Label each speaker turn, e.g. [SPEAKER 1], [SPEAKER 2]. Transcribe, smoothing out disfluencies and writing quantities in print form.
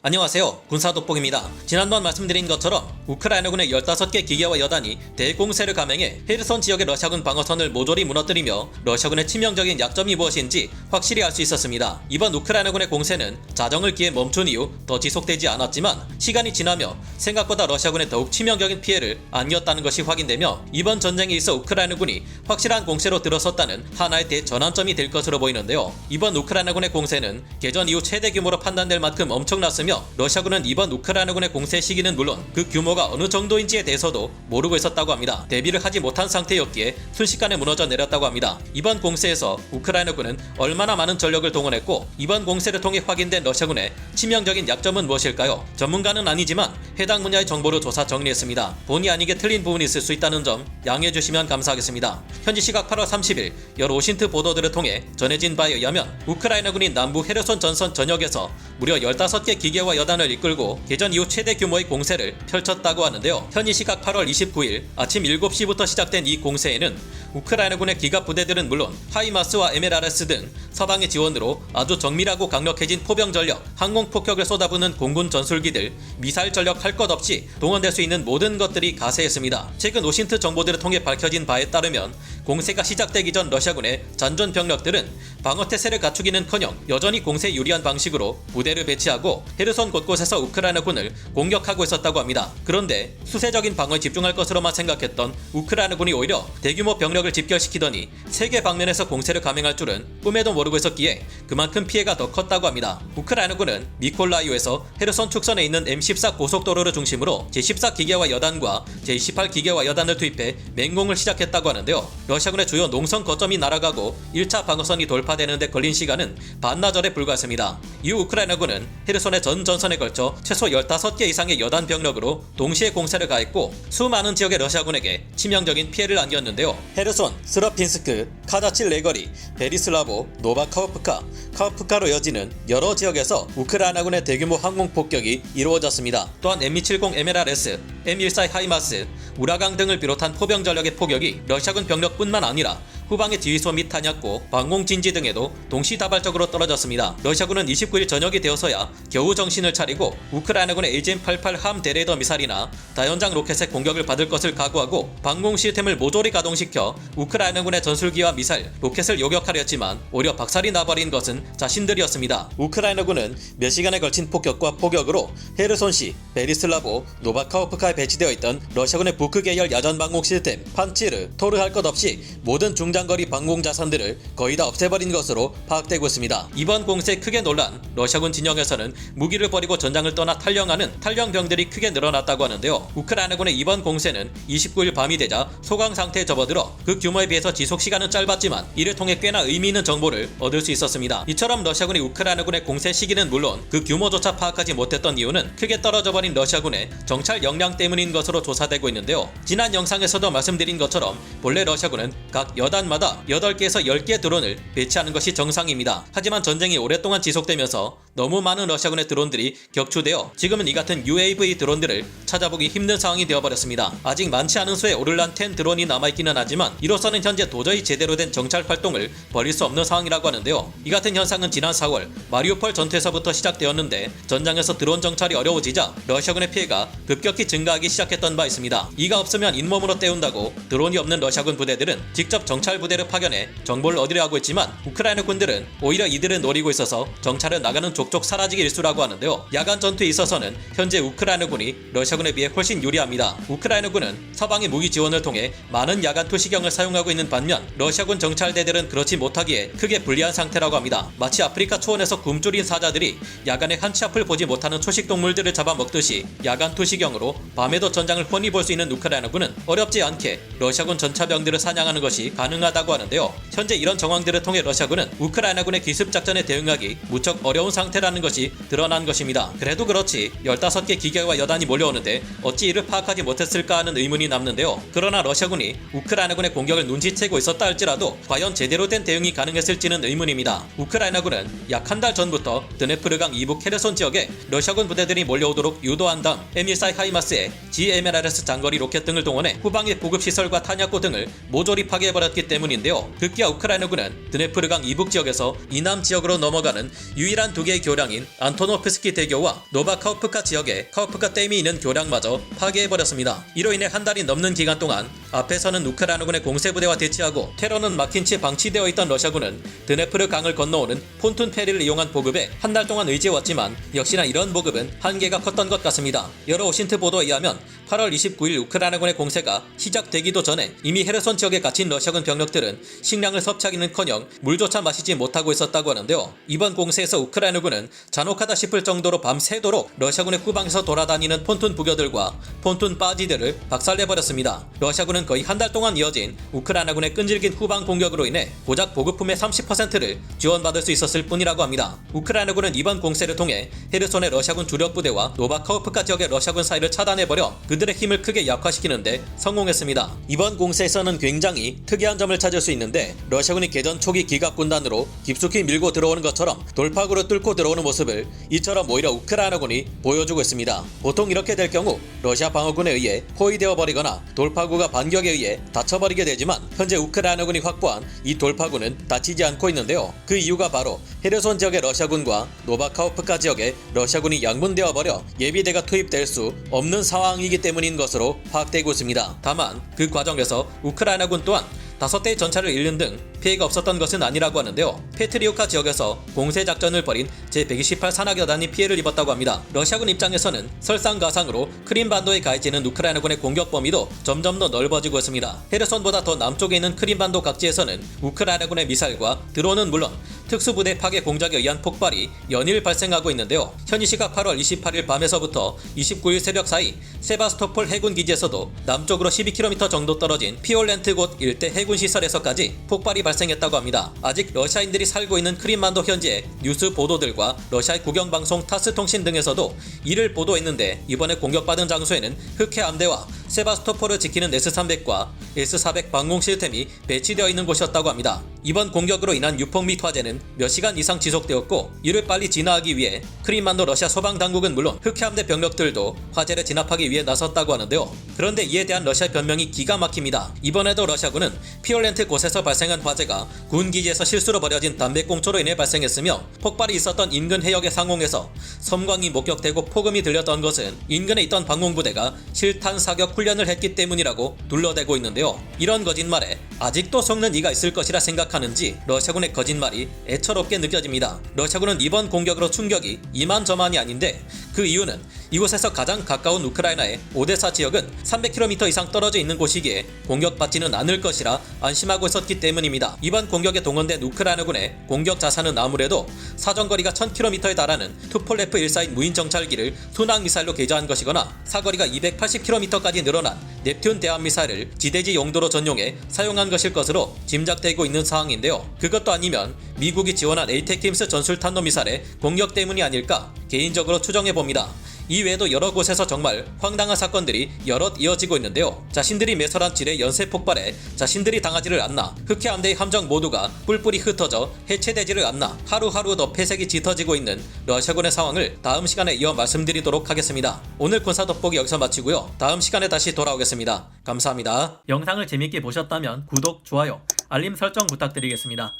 [SPEAKER 1] 안녕하세요. 군사돋보기입니다. 지난번 말씀드린 것처럼 우크라이나군의 15개 기계와 여단이 대공세를 감행해 헤르손 지역의 러시아군 방어선을 모조리 무너뜨리며 러시아군의 치명적인 약점이 무엇인지 확실히 알 수 있었습니다. 이번 우크라이나군의 공세는 자정을 기해 멈춘 이후 더 지속되지 않았지만 시간이 지나며 생각보다 러시아군에 더욱 치명적인 피해를 안겼다는 것이 확인되며 이번 전쟁에 있어 우크라이나군이 확실한 공세로 들어섰다는 하나의 대전환점이 될 것으로 보이는데요. 이번 우크라이나군의 공세는 개전 이후 최대 규모로 판단될 만큼 엄청났으며 러시아군은 이번 우크라이나군의 공세 시기는 물론 그 규모가 어느 정도인지에 대해서도 모르고 있었다고 합니다. 대비를 하지 못한 상태였기에 순식간에 무너져 내렸다고 합니다. 이번 공세에서 우크라이나군은 얼마나 많은 전력을 동원했고 이번 공세를 통해 확인된 러시아군의 치명적인 약점은 무엇일까요? 전문가는 아니지만 해당 분야의 정보를 조사 정리했습니다. 본의 아니게 틀린 부분이 있을 수 있다는 점 양해해 주시면 감사하겠습니다. 현지 시각 8월 30일 여러 오신트 보도들을 통해 전해진 바에 의하면 우크라이나군이 남부 헤르손 전선 전역에서 무려 15개 기계와 여단을 이끌고 개전 이후 최대 규모의 공세를 펼쳤다고 하는데요. 현지 시각 8월 29일 아침 7시부터 시작된 이 공세에는 우크라이나군의 기갑 부대들은 물론 하이마스와 MLRS 등 서방의 지원으로 아주 정밀하고 강력해진 포병 전력, 항공 폭격을 쏟아부는 공군 전술기들, 미사일 전력 할 것 없이 동원될 수 있는 모든 것들이 가세했습니다. 최근 오신트 정보들을 통해 밝혀진 바에 따르면 공세가 시작되기 전 러시아군의 잔존 병력들은 방어태세를 갖추기는커녕 여전히 공세에 유리한 방식으로 부대를 배치하고 헤르손 곳곳에서 우크라이나군을 공격하고 있었다고 합니다. 그런데 수세적인 방어에 집중할 것으로만 생각했던 우크라이나군이 오히려 대규모 병력을 집결시키더니 세계 방면에서 공세를 감행할 줄은 꿈에도 모르고 있었기에 그만큼 피해가 더 컸다고 합니다. 우크라이나군은 미콜라이오에서 헤르손 축선에 있는 M14 고속도로를 중심으로 제14 기계와 여단과 제28 기계와 여단을 투입해 맹공을 시작했다고 하는데요. 러시아군의 주요 농성 거점이 날아가고 1차 방어선이 돌파되는 데 걸린 시간은 반나절에 불과했습니다. 이후 우크라이나군은 헤르손의 전 전선에 걸쳐 최소 15개 이상의 여단 병력으로 동시에 공세를 가했고 수많은 지역의 러시아군에게 치명적인 피해를 안겼는데요. 헤르손, 스러핀스크, 카자칠 레거리, 베리슬라보, 노바카우프카, 카우프카로 이어지는 여러 지역에서 우크라이나군의 대규모 항공 폭격이 이루어졌습니다. 또한 M270 MLRS, M14 하이마스, 우라강 등을 비롯한 포병 전력의 폭격이 러시아군 병력뿐만 아니라 후방의 지휘소 및 탄약고, 방공진지 등에도 동시다발적으로 떨어졌습니다. 러시아군은 29일 저녁이 되어서야 겨우 정신을 차리고 우크라이나군의 AGM-88 함 대레이더 미사일이나 다연장 로켓의 공격을 받을 것을 각오하고 방공 시스템을 모조리 가동시켜 우크라이나군의 전술기와 미사일, 로켓을 요격하려 했지만 오히려 박살이 나버린 것은 자신들이었습니다. 우크라이나군은 몇 시간에 걸친 폭격과 포격으로 헤르손시, 베리슬라보, 노바카우프카에 배치되어 있던 러시아군의 부크 계열 야전 방공 시스템, 판치르, 토르 할 것 없이 모든 중장거리 방공 자산들을 거의 다 없애버린 것으로 파악되고 있습니다. 이번 공세에 크게 놀란 러시아군 진영에서는 무기를 버리고 전장을 떠나 탈영하는 탈영병들이 크게 늘어났다고 하는데요. 우크라이나군의 이번 공세는 29일 밤이 되자 소강 상태에 접어들어 그 규모에 비해서 지속 시간은 짧았지만 이를 통해 꽤나 의미 있는 정보를 얻을 수 있었습니다. 이처럼 러시아군이 우크라이나군의 공세 시기는 물론 그 규모조차 파악하지 못했던 이유는 크게 떨어져버린 러시아군의 정찰 역량 때문인 것으로 조사되고 있는데요. 지난 영상에서도 말씀드린 것처럼 본래 러시아군은 각 여단마다 8개에서 10개 드론을 배치하는 것이 정상입니다. 하지만 전쟁이 오랫동안 지속되면서 너무 많은 러시아군의 드론들이 격추되어 지금은 이 같은 UAV 드론들을 찾아보기 힘든 상황이 되어버렸습니다. 아직 많지 않은 수의 오를란 10 드론이 남아있기는 하지만 이로서는 현재 도저히 제대로 된 정찰 활동을 벌일 수 없는 상황이라고 하는데요. 이 같은 현상은 지난 4월 마리우폴 전투에서부터 시작되었는데 전장에서 드론 정찰이 어려워지자 러시아군의 피해가 급격히 증가하기 시작했던 바 있습니다. 이가 없으면 잇몸으로 때운다고 드론이 없는 러시아군 부대들은 직접 정찰 부대를 파견해 정보를 얻으려 하고 있지만 우크라이나 군들은 오히려 이들을 노리고 있어서 정찰을 나가는 족족 사라지기 일수라고 하는데요. 야간 전투에 있어서는 현재 우크라이나군이 러시아군에 비해 훨씬 유리합니다. 우크라이나군은 서방의 무기 지원을 통해 많은 야간 투시경을 사용하고 있는 반면 러시아군 정찰대들은 그렇지 못하기에 크게 불리한 상태라고 합니다. 마치 아프리카 초원에서 굶주린 사자들이 야간에 한치 앞을 보지 못하는 초식 동물들을 잡아먹듯이 야간 투시경으로 밤에도 전장을 훤히 볼 수 있는 우크라이나군은 어렵지 않게 러시아군 전차병들을 사냥하는 것이 가능하다고 하는데요. 현재 이런 정황들을 통해 러시아군은 우크라이나군의 기습작전에 대응하기 무척 어려운 상태라는 것이 드러난 것입니다. 그래도 그렇지 15개 기계와 여단이 몰려오는데 어찌 이를 파악하지 못했을까 하는 의문이 남는데요. 그러나 러시아군이 우크라이나군의 공격을 눈치채고 있었다 할지라도 과연 제대로 된 대응이 가능했을지는 의문입니다. 우크라이나군은 약 한 달 전부터 드네프르강 이북 헤르손 지역에 러시아군 부대들이 몰려오도록 유도한 다음 M14 하이마스에 GMLRS 장거리 로켓 등을 동원해 후방의 보급시설과 탄약고 등을 모조리 파괴해버렸기 때문인데요. 급기야 우크라이나군은 드네프르강 이북 지역에서 이남 지역으로 넘어가는 유일한 2개의 번째의 교량인 안토노프스키 대교와 노바카우프카 지역에 카우프카 댐이 있는 교량마저 파괴해버렸습니다. 이로 인해 한 달이 넘는 기간 동안 앞에서는 우크라이나군의 공세부대와 대치하고 테러는 막힌 채 방치되어 있던 러시아군은 드네프르 강을 건너오는 폰툰 페리를 이용한 보급에 한 달 동안 의지해왔지만 역시나 이런 보급은 한계가 컸던 것 같습니다. 여러 오신트 보도에 의하면 8월 29일 우크라이나군의 공세가 시작되기도 전에 이미 헤르손 지역에 갇힌 러시아군 병력들은 식량을 섭취하기는커녕 물조차 마시지 못하고 있었다고 하는데요. 이번 공세에서 우크라이나군은 잔혹하다 싶을 정도로 밤새도록 러시아군의 후방에서 돌아다니는 폰툰 부교들과 폰툰 바지들을 박살내버렸습니다. 러시아군은 거의 한 달 동안 이어진 우크라이나군의 끈질긴 후방 공격으로 인해 고작 보급품의 30%를 지원받을 수 있었을 뿐이라고 합니다. 우크라이나군은 이번 공세를 통해 헤르손의 러시아군 주력 부대와 노바카우프카 지역의 러시아군 사이를 차단해버려 그들의 힘을 크게 약화시키는데 성공했습니다. 이번 공세에서는 굉장히 특이한 점을 찾을 수 있는데 러시아군이 개전 초기 기갑군단으로 깊숙이 밀고 들어오는 것처럼 돌파구를 뚫고 들어오는 모습을 이처럼 오히려 우크라이나군이 보여주고 있습니다. 보통 이렇게 될 경우 러시아 방어군에 의해 포위되어 버리거나 돌파구가 반격에 의해 닫혀버리게 되지만 현재 우크라이나군이 확보한 이 돌파구는 닫히지 않고 있는데요. 그 이유가 바로 헤르손 지역의 러시아군과 노바카우프카 지역의 러시아군이 양분되어 버려 예비대가 투입될 수 없는 상황이기 때문인 것으로 파악되고 있습니다. 다만 그 과정에서 우크라이나군 또한 5대의 전차를 잃는 등 피해가 없었던 것은 아니라고 하는데요. 페트리오카 지역에서 공세작전을 벌인 제128 산악여단이 피해를 입었다고 합니다. 러시아군 입장에서는 설상가상으로 크림반도에 가해지는 우크라이나군의 공격 범위도 점점 더 넓어지고 있습니다. 헤르손보다 더 남쪽에 있는 크림반도 각지에서는 우크라이나군의 미사일과 드론은 물론 특수부대 파괴 공작에 의한 폭발이 연일 발생하고 있는데요. 현지 시각 8월 28일 밤에서부터 29일 새벽 사이 세바스토폴 해군 기지에서도 남쪽으로 12km 정도 떨어진 피올렌트 곳 일대 해군 시설에서까지 폭발이 발생했다고 합니다. 아직 러시아인들이 살고 있는 크림반도 현지의 뉴스 보도들과 러시아의 국영방송 타스 통신 등에서도 이를 보도했는데 이번에 공격받은 장소에는 흑해 함대와 세바스토폴을 지키는 S-300과 S-400 방공 시스템이 배치되어 있는 곳이었다고 합니다. 이번 공격으로 인한 유폭 및 화재는 몇 시간 이상 지속되었고 이를 빨리 진화하기 위해 크림반도 러시아 소방당국은 물론 흑해함대 병력들도 화재를 진압하기 위해 나섰다고 하는데요. 그런데 이에 대한 러시아 변명이 기가 막힙니다. 이번에도 러시아군은 피올렌트 곳에서 발생한 화재가 군기지에서 실수로 버려진 담배꽁초로 인해 발생했으며 폭발이 있었던 인근 해역의 상공에서 섬광이 목격되고 폭음이 들렸던 것은 인근에 있던 방공부대가 실탄 사격 훈련을 했기 때문이라고 둘러대고 있는데요. 이런 거짓말에 아직도 속는 이가 있을 것이라 생각하는지 러시아군의 거짓말이 애처롭게 느껴집니다. 러시아군은 이번 공격으로 충격이 이만저만이 아닌데 그 이유는 이곳에서 가장 가까운 우크라이나의 오데사 지역은 300km 이상 떨어져 있는 곳이기에 공격받지는 않을 것이라 안심하고 있었기 때문입니다. 이번 공격에 동원된 우크라이나군의 공격 자산은 아무래도 사정거리가 1000km에 달하는 투폴레프 1사인 무인 정찰기를 순항미사일로 개조한 것이거나 사거리가 280km까지 늘어난 넵튠 대함미사일을 지대지 용도로 전용해 사용한 것일 것으로 짐작되고 있는 상황인데요. 그것도 아니면 미국이 지원한 에이테킴스 전술탄도 미사일의 공격 때문이 아닐까 개인적으로 추정해봅니다. 이외에도 여러 곳에서 정말 황당한 사건들이 여럿 이어지고 있는데요. 자신들이 매설한 질의 연쇄 폭발에 자신들이 당하지를 않나 흑해함대의 함정 모두가 뿔뿔이 흩어져 해체되지를 않나 하루하루 더 폐색이 짙어지고 있는 러시아군의 상황을 다음 시간에 이어 말씀드리도록 하겠습니다. 오늘 군사 돋보기 여기서 마치고요. 다음 시간에 다시 돌아오겠습니다. 감사합니다. 영상을 재밌게 보셨다면 구독, 좋아요, 알림 설정 부탁드리겠습니다.